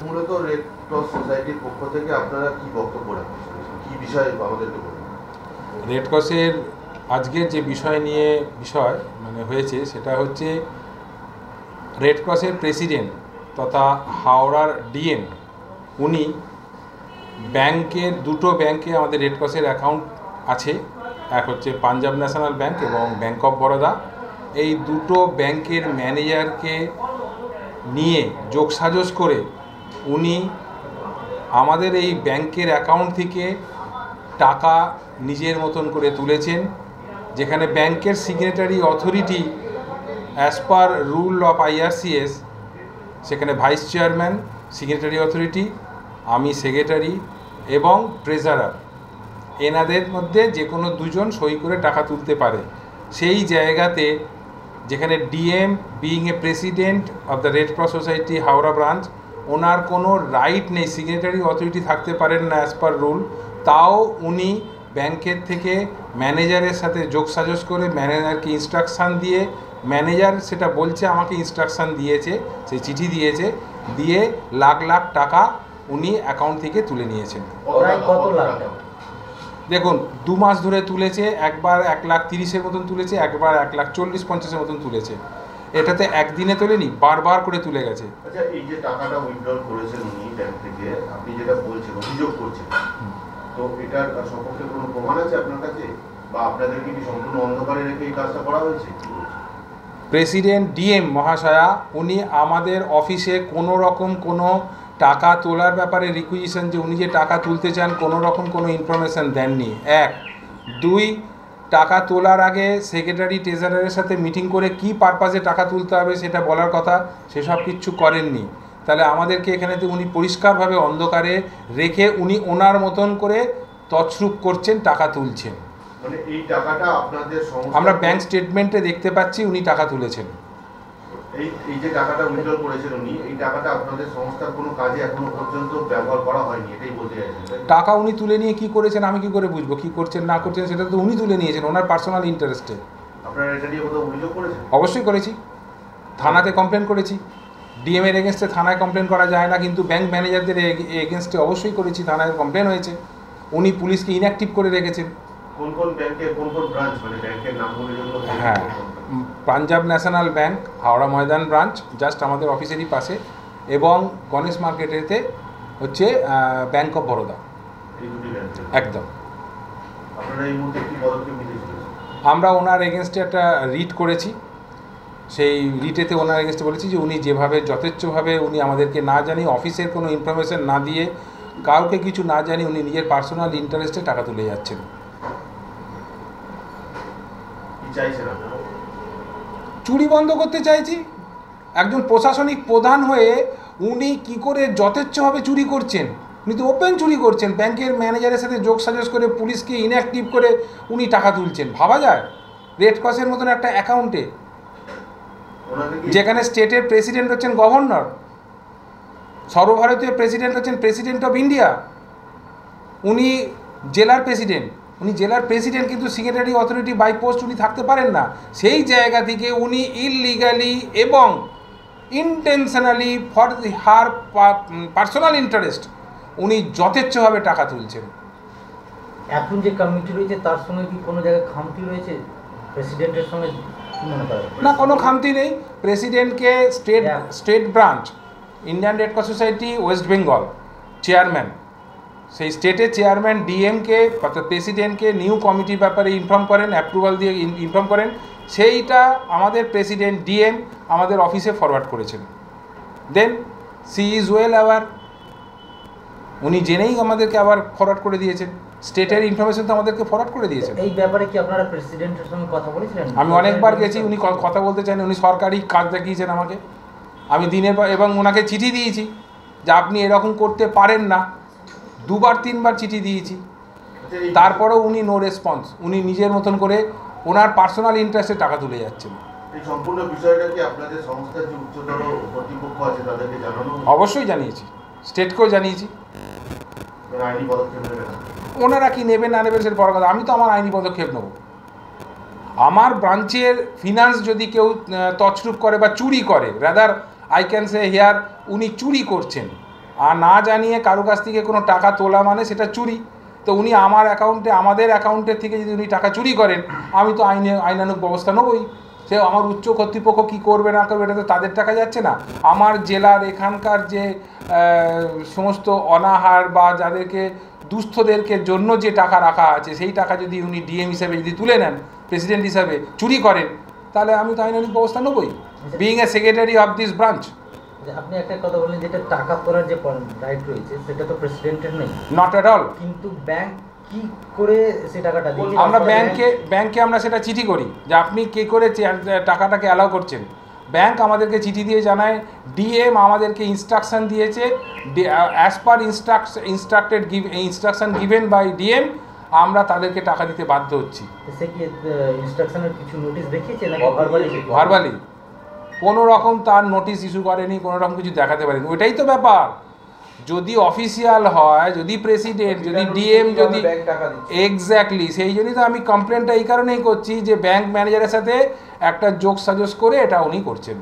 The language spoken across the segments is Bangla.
মূলত রেড ক্রস সোসাইটির পক্ষ থেকে আপনারা কি বক্তব্য রাখছেন, কি বিষয় আমাদেরকে বলুন? রেড ক্রসের আজকের যে বিষয় হয়েছে সেটা হচ্ছে রেড ক্রসের প্রেসিডেন্ট তথা হাওড়ার ডিএম উনি দুটো ব্যাংকে আমাদের রেড ক্রসের অ্যাকাউন্ট আছে, এক হচ্ছে পাঞ্জাব ন্যাশনাল ব্যাংক এবং ব্যাংক অফ বরোদা। এই দুটো ব্যাংকের ম্যানেজারকে নিয়ে যোগসাজশ করে উনি আমাদের এই ব্যাংকের অ্যাকাউন্ট থেকে টাকা নিজের মতন করে তুলেছেন, যেখানে ব্যাংকের signatory authority as per rule of IRCS সেখানে ভাইস চেয়ারম্যান, সিগনেটারি অথরিটি, আমি সেক্রেটারি এবং ট্রেজারার, এনাদের মধ্যে যে কোনো দুজন সই করে টাকা তুলতে পারে। সেই জায়গাতে যেখানে DM being a president of the Red Cross Society Howrah branch, ওনার কোনো রাইট নেই, সিগনেটারি অথরিটি থাকতে পারেন না অ্যাজ পার রুল, তাও উনি ব্যাংকের থেকে ম্যানেজারের সাথে যোগসাজশ করে ম্যানেজারকে ইনস্ট্রাকশান দিয়ে, ম্যানেজার সেটা বলছে আমাকে ইনস্ট্রাকশান দিয়েছে, সেই চিঠি দিয়েছে, দিয়ে লাখ লাখ টাকা উনি অ্যাকাউন্ট থেকে তুলে নিয়েছেন। কত লাখ? দেখুন, 2 মাস ধরে তুলেছে, একবার 1,30,000 মতন তুলেছে, একবার 1,40,50,000 মতন তুলেছে। এটাতে একদিনে তোলেনি, বারবার করে তুলে গেছে। আচ্ছা, এই যে টাকাটা উইথড্রল করেছেন উনি ব্যাংক থেকে, আপনি যেটা বলছেন অভিযোগ করছেন, তো এটার সপক্ষে কোনো প্রমাণ আছে আপনার কাছে, বা আপনাদেরকে কি সম্পূর্ণ অন্ধকারে রেখে এই কাজটা করা হয়েছে? প্রেসিডেন্ট ডিএম মহাশয়া উনি আমাদের অফিসে কোনো রকম কোনো টাকা তোলার ব্যাপারে রিকুইজিশন যে উনি যে টাকা তুলতে চান কোনো রকম কোনো ইনফরমেশান দেননি। 1, 2, টাকা তোলার আগে সেক্রেটারি ট্রেজারারের সাথে মিটিং করে কি পারপাসে টাকা তুলতে হবে সেটা বলার কথা, সেসব কিচ্ছু করেননি। তাহলে আমাদেরকে এখানেতে উনি পরিষ্কারভাবে অন্ধকারে রেখে উনি ওনার মতন করে তছরূপ করছেন, টাকা তুলছেন। মানে এই টাকাটা আপনাদের আমরা ব্যাংক স্টেটমেন্টে দেখতে পাচ্ছি উনি টাকা তুলেছেন। এই যে টাকাটা উইথড্রল করেছেন উনি, এই টাকাটা আপনাদের সংস্থার কোনো কাজে এখনো পর্যন্ত ব্যবহার করা হয়নি, এটাই বলতে চাইছেন? টাকা উনি তুলে নিয়ে কি করেছেন আমি কি করে বুঝবো? কি করছেন না করছেন সেটা তো উনি তুলে নিয়েছেন ওনার পার্সোনাল ইন্টারেস্টে। আপনারা এটা নিয়ে কোথাও অভিযোগ করেছেন? অবশ্যই করেছি, থানাতে কমপ্লেন করেছি। ডিএম এর এগেনস্টে থানায় কমপ্লেন করা যায় না, কিন্তু ব্যাংক ম্যানেজারদের এগেনস্টে অবশ্যই করেছি, থানায় কমপ্লেন হয়েছে। উনি পুলিশকে ইনঅ্যাক্টিভ করে রেখেছেন। কোন কোন ব্যাংকে কোন কোন ব্রাঞ্চ, মানে ব্যাংকের নামগুলো যেগুলো? হ্যাঁ, Punjab national bank Howrah Maidan branch just আমাদের অফিসেরই পাশে, এবং গণেশ মার্কেটেতে হচ্ছে ব্যাংক অফ বরোদা। এই দুটি ব্যাংকে একদম। আপনারা এই মুহূর্তে কি পদক্ষেপ নিতে চলেছেন? আমরা ওনার এগেনস্টে একটা রিট করেছি, সেই রিটেতে ওনার এগেনস্টে বলেছি যে উনি যেভাবে যথেচ্ছভাবে উনি আমাদেরকে না জানিয়ে অফিসের কোনো ইনফরমেশন না দিয়ে কাউকে কিছু না জানিয়ে উনি নিজের পার্সোনাল ইন্টারেস্টে টাকা তুলে যাচ্ছেন। কি চাইছেন আপনারা? চুরি বন্ধ করতে চাইছি। একজন প্রশাসনিক প্রধান হয়ে উনি কি করে যথেচ্ছভাবে চুরি করছেন? উনি তো ওপেন চুরি করছেন, ব্যাংকের ম্যানেজারের সাথে যোগসাজশ করে পুলিশকে ইনঅ্যাক্টিভ করে উনি টাকা তুলছেন। ভাবা যায় রেড ক্রসের মতন একটা অ্যাকাউন্টে, যেখানে স্টেটের প্রেসিডেন্ট হচ্ছেন গভর্নর, সর্বভারতীয় প্রেসিডেন্ট হচ্ছেন প্রেসিডেন্ট অফ ইন্ডিয়া, উনি জেলার প্রেসিডেন্ট কিন্তু সিগনেটারি অথরিটি বাই পোস্ট উনি থাকতে পারেন না। সেই জায়গা থেকে উনি ইললিগালি এবং intentionally for her personal interest উনি যথেচ্ছভাবে টাকা তুলছেন। এখন যে কমিটি রয়েছে তার সঙ্গে কি কোনো জায়গায় খামতি রয়েছে প্রেসিডেন্টের সঙ্গে? না, কোনো খামতি নেই। প্রেসিডেন্টকে state branch Indian Red Cross Society West Bengal chairman, সেই স্টেটের চেয়ারম্যান ডিএমকে অর্থাৎ প্রেসিডেন্টকে নিউ কমিটির ব্যাপারে ইনফর্ম করেন, অ্যাপ্রুভাল দিয়ে ইনফর্ম করেন, সেইটা আমাদের প্রেসিডেন্ট ডিএম আমাদের অফিসে ফরওয়ার্ড করেছেন। দেন সি ইজ ওয়েল অ্যাওয়ার, উনি জেনেই আমাদেরকে আবার ফরওয়ার্ড করে দিয়েছেন, স্টেটের ইনফরমেশন তো আমাদেরকে ফরওয়ার্ড করে দিয়েছেন। এই ব্যাপারে কি আপনারা প্রেসিডেন্টের সঙ্গে কথা বলেছিলেন? আমি অনেকবার গেছি, উনি কথা বলতে চান, উনি সরকারি কাজ দেখিয়েছেন আমাকে। আমি দিনের পর এবং ওনাকে চিঠি দিয়েছি যে আপনি এরকম করতে পারেন না, 2-3বার চিঠি দিয়েছি, তারপরেও উনি নো রেসপন্স। উনি নিজের মতন করে ওনার পার্সোনাল ইন্টারেস্টে টাকা তুলে যাচ্ছেন। এই সম্পূর্ণ বিষয়টা কি আপনাদের সংস্থার যে উচ্চতর কর্তৃপক্ষ আছে তাদেরকে জানানো? অবশ্যই জানিয়েছি, স্টেটকেও জানিয়েছি। আইনি পদক্ষেপ নেবেন? ওনারা কি নেবেন না নেবেন সেটা বড় কথা, আমি তো আমার আইনি পদক্ষেপ নেব। আমার ব্রাঞ্চের ফিনান্স যদি কেউ তছরূপ করে বা চুরি করে, rather I can say here উনি চুরি করছেন, আর না জানিয়ে কারো কাছ থেকে কোনো টাকা তোলা মানে সেটা চুরি। তো উনি আমাদের অ্যাকাউন্টের থেকে যদি উনি টাকা চুরি করেন, আমি তো আইনানুগ ব্যবস্থা নেবই। সে আমার উচ্চ কর্তৃপক্ষ কী করবে না করবে, এটা তো তাদের টাকা যাচ্ছে না। আমার জেলার এখানকার যে সমস্ত অনাহার বা যাদেরকে দুস্থদেরকে জন্য যে টাকা রাখা আছে, সেই টাকা যদি উনি ডিএম হিসাবে যদি তুলে নেন, প্রেসিডেন্ট হিসাবে চুরি করেন, তাহলে আমি তো আইনানুগ ব্যবস্থা নেবই, being a secretary of this branch. আপনি একটা কথা বললেন, যেটা টাকা তোলার যে রাইট রয়েছে সেটা তো প্রেসিডেন্টের নেই। Not at all. কিন্তু ব্যাংক কি করে সেই টাকাটা দিচ্ছে? আমরা ব্যাংকে আমরা সেটা চিঠি করি যে আপনি কে করে টাকাটাকে অ্যালাউ করছেন। ব্যাংক আমাদেরকে চিঠি দিয়ে জানায়, ডিএম আমাদেরকে ইনস্ট্রাকশন দিয়েছে, as per instruction given by DM আমরা তাদেরকে টাকা দিতে বাধ্য হচ্ছি। সে কি ইনস্ট্রাকশনের কিছু নোটিশ দেখিয়েছে নাকি ভার্বালি? কোনো রকম তার নোটিশ ইস্যু করেনি, কোনো রকম কিছু দেখাতে পারেনি। ওইটাই তো ব্যাপার। যদি অফিসিয়াল হয়, যদি প্রেসিডেন্ট, যদি ডিএম, যদি এক্স্যাক্টলি, সেই জন্যই তো আমি কমপ্লেনটা এই কারণেই করছি যে ব্যাংক ম্যানেজারের সাথে একটা যোগ সাজস করে এটা উনি করছেন।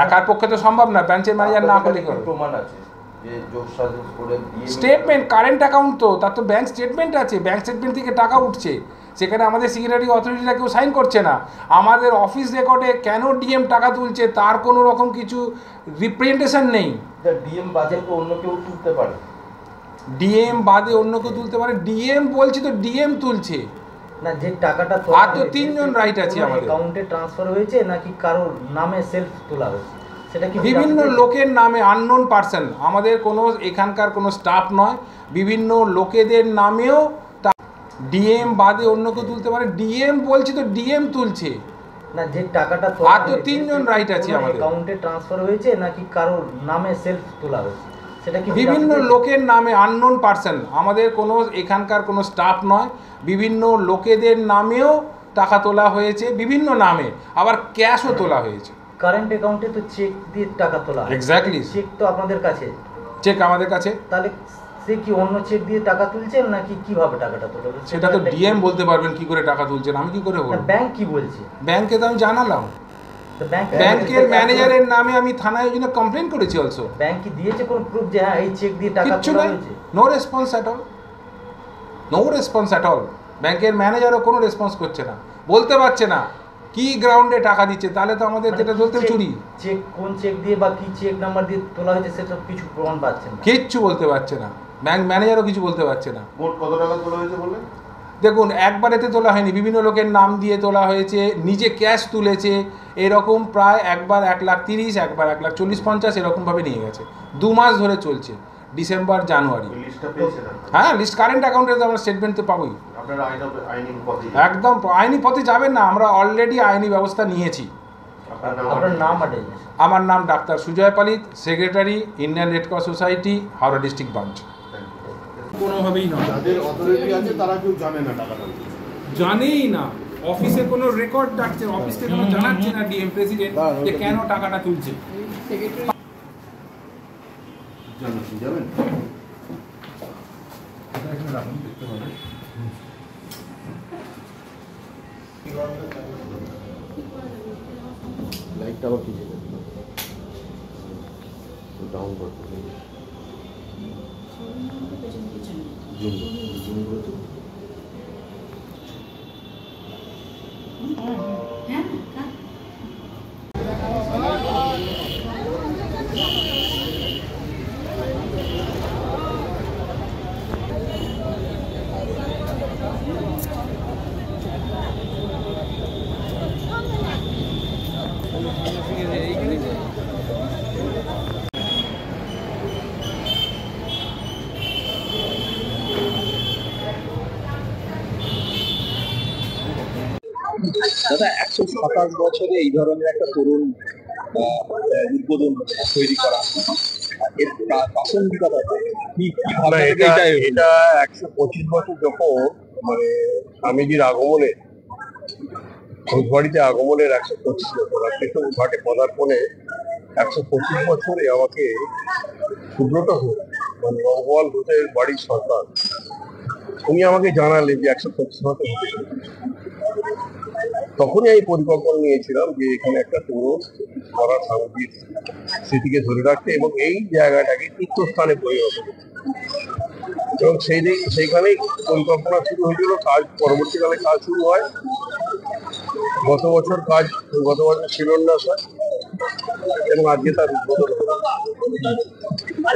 একার পক্ষে তো সম্ভব না, ব্রাঞ্চের ম্যানেজার না করলে কি প্রমাণ আছে যে যোগ সাজস করে স্টেটমেন্ট, কারেন্ট অ্যাকাউন্ট তো তার তো ব্যাংক স্টেটমেন্ট আছে, ব্যাংক স্টেটমেন্ট থেকে টাকা উঠছে, সেখানে আমাদের সিকিউরিটি অথরিটিরা কেউ সাইন করছে না। আমাদের অফিস রেকর্ডে কেন ডিএম টাকা তুলছে তার কোনো রকম কিছু রিপ্রেজেন্টেশন নেই। ডিএম বাদে তো অন্য কেউ তুলতে পারে, ডিএম বাদে অন্য কেউ তুলতে পারে? ডিএম বলছি তো ডিএম তুলছে না, যে টাকাটা আর তো তিনজন রাইট আছে আমাদের। অ্যাকাউন্টে ট্রান্সফার হয়েছে নাকি কারোর নামে সেলফ তোলা হয়েছে? সেটা কি বিভিন্ন লোকের নামে, আননোন পারসন, আমাদের কোনো এখানকার কোনো স্টাফ নয়, বিভিন্ন লোকেদের নামেও ডিএম বাদে অন্য কেউ তুলতে পারে? ডিএম বলছি তো ডিএম তুলছে না, যে টাকাটা আর তো তিনজন রাইট আছে আমাদের। অ্যাকাউন্টে ট্রান্সফার হয়েছে নাকি কারোর নামে সেলফ তোলা হয়েছে? সেটা কি বিভিন্ন লোকের নামে, আননোন পারসন, আমাদের কোনো এখানকার কোনো স্টাফ নয়, বিভিন্ন লোকেদের নামেও টাকা তোলা হয়েছে, বিভিন্ন নামে, আবার ক্যাশও তোলা হয়েছে। কারেন্ট অ্যাকাউন্টে তো চেক দিয়ে টাকা তোলা হয়। এক্স্যাক্টলি, চেক তো আপনাদের কাছে, চেক আমাদের কাছে। তাহলে সে কি অন্য চেক দিয়ে টাকা তুলছেন নাকি কিভাবে টাকাটা তোলা? সেটা তো ডিএম বলতে পারবেন কি করে টাকা তুলছেন, আমি কি করে বলবো? ব্যাংক কি বলছে? ব্যাংকে তো আমি জানালাম, ব্যাংকের ম্যানেজারের নামে আমি থানায় ওই জন্য কমপ্লেন করেছি অলসো। ব্যাংক কি দিয়েছে কোন প্রুফ যে হ্যাঁ এই চেক দিয়ে টাকা তোলা হয়েছে? No response at all, no response at all. ব্যাংকের ম্যানেজারও কোনো রেসপন্স করছে না, বলতে পারছে না কি গ্রাউন্ডে টাকা দিচ্ছে, তাহলে তো আমাদের যেটা চলতে চুরি। চেক কোন চেক দিয়ে বা কি চেক নাম্বার দিয়ে তোলা হয়েছে সেটা কিছু প্রমাণ পাচ্ছেন না, কিচ্ছু বলতে পারছে না, ব্যাংক ম্যানেজারও কিছু বলতে পারছে না। মোট কত টাকা তোলা হয়েছে বললেন? দেখুন, একবারেতে তোলা হয়নি, বিভিন্ন লোকের নাম দিয়ে তোলা হয়েছে, নিজে ক্যাশ তুলেছে, এরকম প্রায় একবার 1,30,000, একবার 1,40,000-50 এরকমভাবে নিয়ে গেছে। 2 মাস ধরে চলছে, ডিসেম্বর জানুয়ারি। হ্যাঁ, লিস্ট কারেন্ট অ্যাকাউন্টে তো আমরা স্টেটমেন্ট তো পাবোই। একদম আইনি পথে যাবেন না, আমরা অলরেডি আইনি ব্যবস্থা নিয়েছি। আমার নাম ডাক্তার সুজয় পালিত, secretary, Indian Red Cross Society, Howrah district branch. কোনোভাবেই নয়, যাদের অথরিটি আছে তারা কেউ জানে না টাকাটা, জানেই না, অফিসে কোনো রেকর্ড ডাকছে, অফিস থেকে কোনো জানাচ্ছে না ডিএম প্রেসিডেন্ট যে কেন টাকাটা তুলছে। যাবেন লাইটটা আবার কি ডাউন করতে জুম জুম করে তো দাদা 127 বছরে এই ধরনের একটা তরুণ উদ্বোধন তৈরি করা, এর প্রাসঙ্গিকতা কি? এটা 125 বছর যখন মানে স্বামীজির আগমনে, ঘোষবাড়িতে আগমনের 125 বছর, আর পেছন ঘাটে পদার্পণে 125 বছরে আমাকে সুব্রত ঘোষ, মানে রঘুবল ঘোষের বাড়ির সরকার, উনি আমাকে জানালেন যে 125 বছর হতে। তখনই আমি পরিকল্পনা নিয়েছিলাম যে এখানে একটা তরুণ করার স্বামীজির স্মৃতিকে ধরে রাখতে এবং এই জায়গাটাকে তীর্থস্থানে পরিণত করতে। এবং সেইখানেই পরিকল্পনা শুরু হয়েছিল, কাজ পরবর্তীকালে কাজ শুরু হয়। গত বছর শিলান্যাস হয় এবং আজকে তার উদ্বোধন হলো।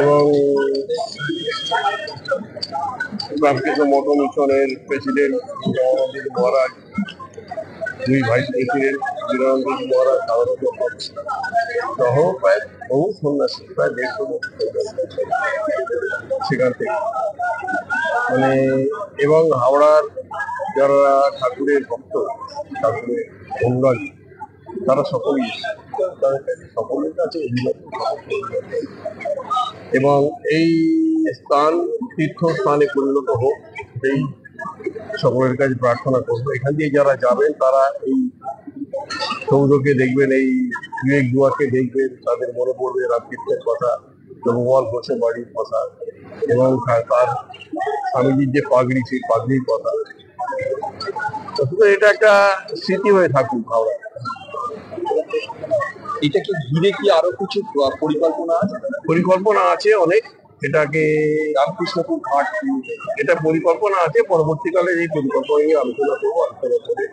এবং রামকৃষ্ণ মঠ মিশনের প্রেসিডেন্ট জগন্নাথ মহারাজ, দুই ভাইস প্রেসিডেন্ট বিরানন্দ মহারাজ, সাধারণ সহ প্রায় বহু সন্ন্যাসী, প্রায় 150 সেখান থেকে মানে, এবং হাওড়ার যারা ঠাকুরের ভক্ত, ঠাকুরের অনুরাগী, তারা সকলেই সকলের কাছে এবং এই স্থান তীর্থস্থানে পরিণত হোক, এই সকলের কাছে প্রার্থনা করবো। এখান দিয়ে যারা যাবেন তারা এই সৌধকে দেখবেন, এই বিবেক দুয়ারকে দেখবেন, তাদের মনে পড়বে রামকৃষ্ণের কথা, জগমোহন ঘোষের বাড়ির কথা এবং তার স্বামীজির যে পাগড়ি, সেই পাগড়ির কথা। এটা একটা স্মৃতি হয়ে থাকুক হাওড়া। এটাকে ঘিরে কি আরো কিছু পরিকল্পনা আছে অনেক। এটাকে রামকৃষ্ণপুর ঘাট, এটা পরিকল্পনা আছে। পরবর্তীকালে এই পরিকল্পনা নিয়ে আলোচনা করবো, আলোচনা করে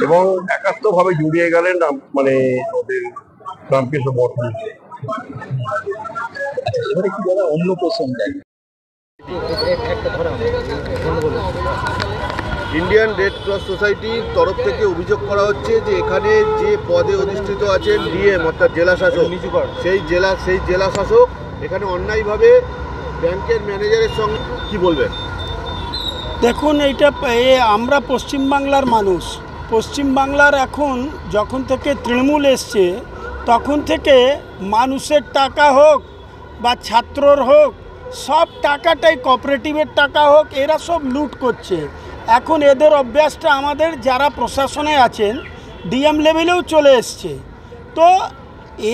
এবং একাত্মভাবে জড়িয়ে গেলেন মানে ওদের রামকৃষ্ণ মঠ। এবারে কি বলা, অন্য প্রসঙ্গ ইন্ডিয়ান রেড ক্রস সোসাইটির তরফ থেকে অভিযোগ করা হচ্ছে যে এখানে যে পদে অধিষ্ঠিত আছেন ডিএম অর্থাৎ জেলা শাসক, সেই জেলা শাসক এখানে অন্যায়ভাবে ব্যাংকের ম্যানেজারের সঙ্গে, কি বলবেন? দেখুন, এইটা আমরা পশ্চিমবাংলার মানুষ। পশ্চিমবাংলার এখন যখন থেকে তৃণমূল এসছে তখন থেকে মানুষের টাকা হোক বা ছাত্রর হোক, সব টাকাটাই কোঅপারেটিভের টাকা হোক, এরা সব লুট করছে। এখন এদের অভ্যাসটা আমাদের যারা প্রশাসনে আছেন ডিএম লেভেলেও চলে এসছে। তো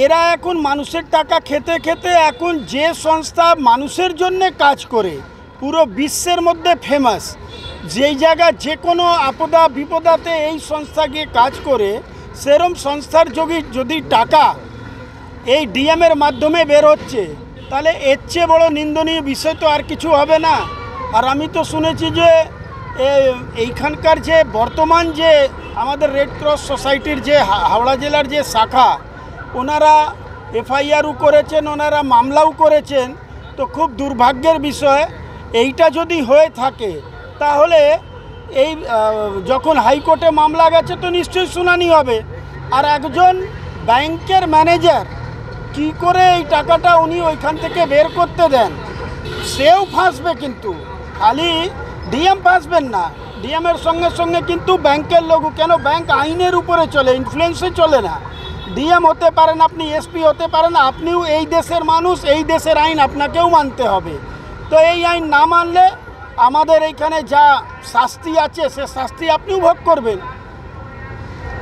এরা এখন মানুষের টাকা খেতে খেতে এখন যে সংস্থা মানুষের জন্য কাজ করে পুরো বিশ্বের মধ্যে ফেমাস, যেই জায়গা যে কোনো আপদা বিপদাতে এই সংস্থা গিয়ে কাজ করে, সেরম সংস্থার যদি টাকা এই ডিএমের মাধ্যমে বের হচ্ছে, তাহলে এর চেয়ে বড় নিন্দনীয় বিষয় তো আর কিছু হবে না। আর আমি তো শুনেছি যে এইখানকার যে বর্তমান যে আমাদের রেড ক্রস সোসাইটির যে হাওড়া জেলার যে শাখা, ওনারা এফআইআরও করেছেন, ওনারা মামলাও করেছেন। তো খুব দুর্ভাগ্যের বিষয়, এইটা যদি হয়ে থাকে তাহলে এই যখন হাইকোর্টে মামলা গেছে তো নিশ্চয়ই শুনানি হবে। আর একজন ব্যাংকের ম্যানেজার কি করে এই টাকাটা উনি ওইখান থেকে বের করতে দেন, সেও ফাঁসবে। কিন্তু খালি ডিএম ফাঁসবেন না, ডিএমের সঙ্গে সঙ্গে কিন্তু ব্যাংকের লোকও, কেন ব্যাংক আইনের উপরে চলে, ইনফ্লুয়েন্সে চলে না। ডিএম হতে পারেন আপনি, এসপি হতে পারেন, আপনিও এই দেশের মানুষ, এই দেশের আইন আপনাকেও মানতে হবে। তো এই আইন না মানলে আমাদের এইখানে যা শাস্তি আছে সে শাস্তি আপনিও ভোগ করবেন।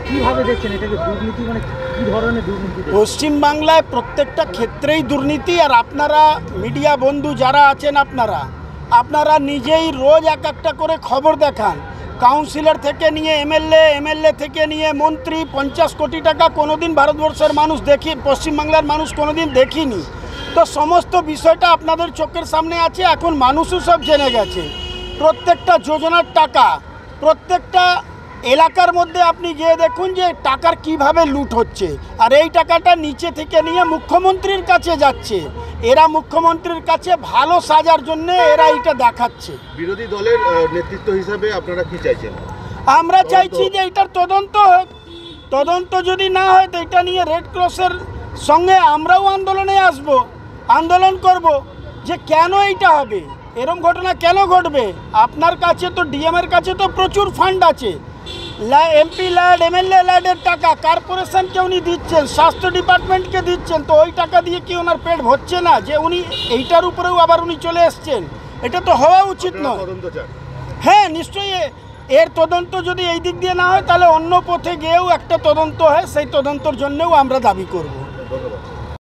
কিভাবে দেখছেন এটাকে দুর্নীতি, মানে কি ধরনের দুর্নীতি? পশ্চিমবাংলায় প্রত্যেকটা ক্ষেত্রেই দুর্নীতি। আর আপনারা মিডিয়া বন্ধু যারা আছেন, আপনারা নিজেই রোজ একটা করে খবর দেখান। কাউন্সিলর থেকে নিয়ে এমএলএ থেকে নিয়ে মন্ত্রী, 50 কোটি টাকা কোনোদিন ভারতবর্ষের মানুষ পশ্চিমবাংলার মানুষ কোনোদিন দেখিনি। তো সমস্ত বিষয়টা আপনাদের চোখের সামনে আছে, এখন মানুষও সব জেনে গেছে। প্রত্যেকটা যোজনার টাকা প্রত্যেকটা এলাকার মধ্যে আপনি গিয়ে দেখুন যে টাকার কিভাবে লুট হচ্ছে। আর এই টাকাটা নিচে থেকে নিয়ে মুখ্যমন্ত্রীর কাছে যাচ্ছে। এরা মুখ্যমন্ত্রীর কাছে ভালো সাজার জন্য এরা এটা দেখাচ্ছে। বিরোধী দলের নেতৃত্ব হিসেবে আপনারা কি চাইছেন? আমরা চাইছি যে এটার তদন্ত হোক। তদন্ত যদি না হয় তো এটা নিয়ে রেড ক্রসের সঙ্গে আমরাও আন্দোলনে আসব, আন্দোলন করব যে কেন এইটা হবে, এরকম ঘটনা কেন ঘটবে। আপনার কাছে তো ডিএমের কাছে তো প্রচুর ফান্ড আছে, এমপি ল্যাড, এমএলএ ল্যাডের টাকা কর্পোরেশনকে উনি দিচ্ছেন, স্বাস্থ্য ডিপার্টমেন্টকে দিচ্ছেন। তো ওই টাকা দিয়ে কি ওনার পেট ভরছে না যে উনি এইটার উপরেও আবার উনি চলে এসছেন? এটা তো হওয়া উচিত নয়। হ্যাঁ, নিশ্চয়ই এর তদন্ত যদি এই দিক দিয়ে না হয় তাহলে অন্য পথে গিয়েও একটা তদন্ত হয়, সেই তদন্তর জন্যও আমরা দাবি করব। ধন্যবাদ।